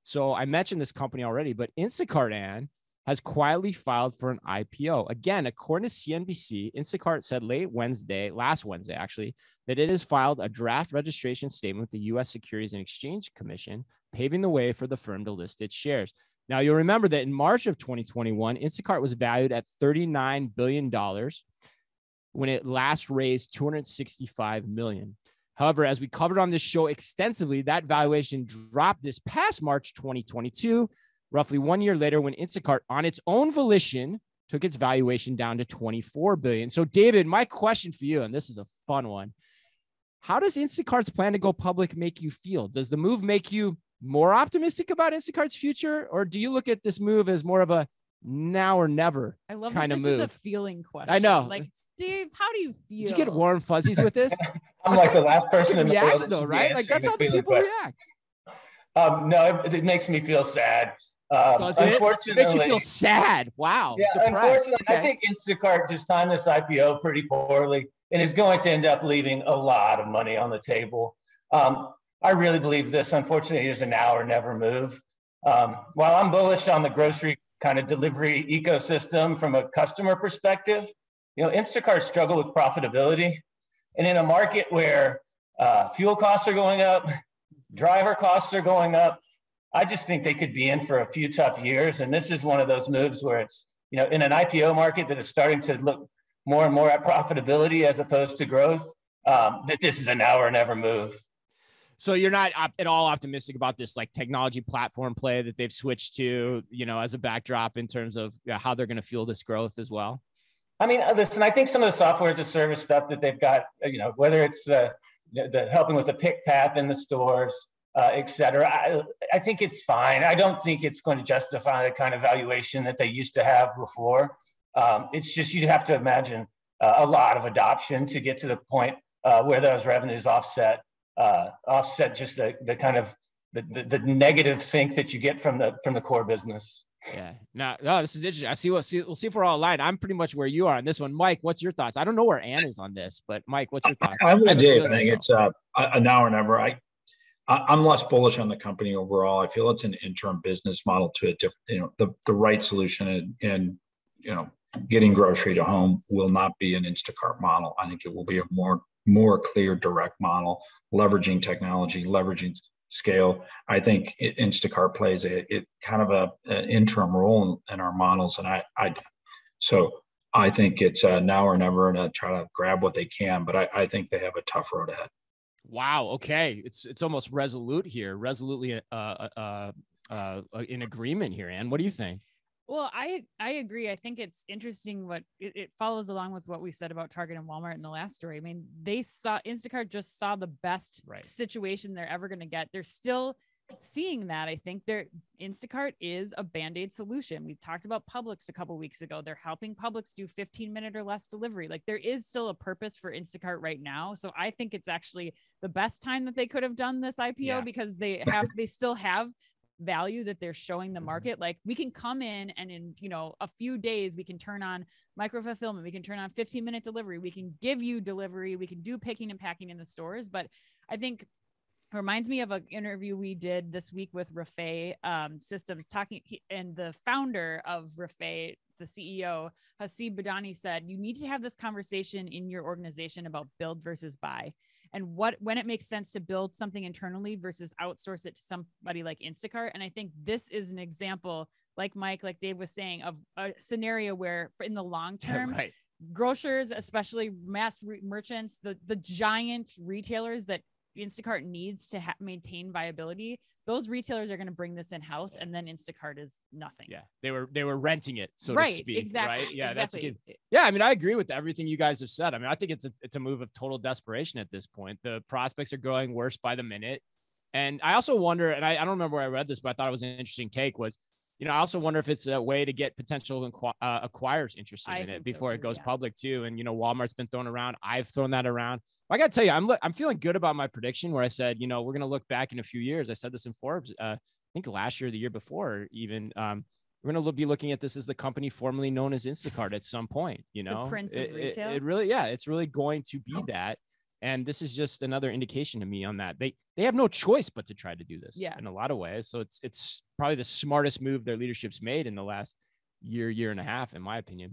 So I mentioned this company already, but Instacart, Ann, has quietly filed for an IPO. Again, according to CNBC, Instacart said last Wednesday, actually, that it has filed a draft registration statement with the U.S. Securities and Exchange Commission, paving the way for the firm to list its shares. Now, you'll remember that in March of 2021, Instacart was valued at $39 billion when it last raised $265 million. However, as we covered on this show extensively, that valuation dropped this past March 2022, roughly 1 year later, when Instacart, on its own volition, took its valuation down to $24 billion. So, David, my question for you, and this is a fun one. How does Instacart's plan to go public make you feel? Does the move make you more optimistic about Instacart's future, or do you look at this move as more of a now or never kind of move? This is a feeling question. I know. Like, Dave, how do you feel? Did you get warm fuzzies with this? I'm like the last person in the world though, right? Like that's how the people react. No, it makes me feel sad. Unfortunately, it makes you feel sad. Wow. Yeah, depressed. unfortunately, okay. I think Instacart just timed this IPO pretty poorly and is going to end up leaving a lot of money on the table. I really believe this, unfortunately, is a now or never move. While I'm bullish on the grocery kind of delivery ecosystem from a customer perspective, Instacart struggled with profitability. And in a market where fuel costs are going up, driver costs are going up, I just think they could be in for a few tough years. And this is one of those moves where it's, in an IPO market that is starting to look more and more at profitability as opposed to growth, that this is a now or never move. So you're not at all optimistic about this like technology platform play that they've switched to, as a backdrop in terms of how they're going to fuel this growth as well? I mean, listen, I think some of the software as a service stuff that they've got, whether it's the helping with the pick path in the stores, et cetera, I think it's fine. I don't think it's going to justify the kind of valuation that they used to have before. It's just, you have to imagine a lot of adoption to get to the point where those revenues offset just the kind of the negative sync that you get from the core business. Yeah. Now, this is interesting. We'll see if we're all aligned. I'm pretty much where you are on this one. Mike, what's your thoughts? I don't know where Ann is on this, but Mike, what's your thoughts? I'm with Dave. I think it's a now or never. I'm less bullish on the company overall. I feel it's an interim business model to a different, the right solution and getting grocery to home will not be an Instacart model. I think it will be a more clear, direct model, leveraging technology, leveraging scale. I think Instacart plays it kind of an interim role in our models, and so I think it's now or never, and try to grab what they can. But I think they have a tough road ahead. Wow. Okay, it's almost resolutely in agreement here. Ann, what do you think? Well, I agree. I think it's interesting what it follows along with what we said about Target and Walmart in the last story. I mean, Instacart just saw the best situation they're ever going to get. They're still seeing that. I think Instacart is a Band-Aid solution. We talked about Publix a couple of weeks ago. They're helping Publix do 15-minute or less delivery. Like, there is still a purpose for Instacart right now. So I think it's actually the best time that they could have done this IPO because they still have value that they're showing the market. Like, we can come in and in a few days we can turn on micro fulfillment, we can turn on 15-minute delivery, we can give you delivery, we can do picking and packing in the stores. But I think it reminds me of an interview we did this week with Rafay Systems, and the founder of Rafay, the CEO, Hasib Badani, said, you need to have this conversation in your organization about build versus buy. And when it makes sense to build something internally versus outsource it to somebody like Instacart. And I think this is an example, like Mike, like Dave was saying, of a scenario where in the long term, grocers, especially mass merchants, the giant retailers that Instacart needs to maintain viability, those retailers are going to bring this in-house, and then Instacart is nothing. Yeah, they were renting it, so to speak. Exactly. Right? Yeah, exactly. That's good. Yeah, I mean, I agree with everything you guys have said. I mean, I think it's a move of total desperation at this point. The prospects are growing worse by the minute, and I also wonder, and I don't remember where I read this, but I thought it was an interesting take. Was I also wonder if it's a way to get potential acquirers interested in it before it goes public too. And Walmart's been thrown around. I've thrown that around. I got to tell you, I'm feeling good about my prediction where I said, we're going to look back in a few years. I said this in Forbes, I think last year, or the year before, even. We're going to be looking at this as the company formerly known as Instacart at some point. The prince of retail. It's really going to be that. And this is just another indication to me on that. They have no choice but to try to do this in a lot of ways. So it's probably the smartest move their leadership's made in the last year and a half, in my opinion.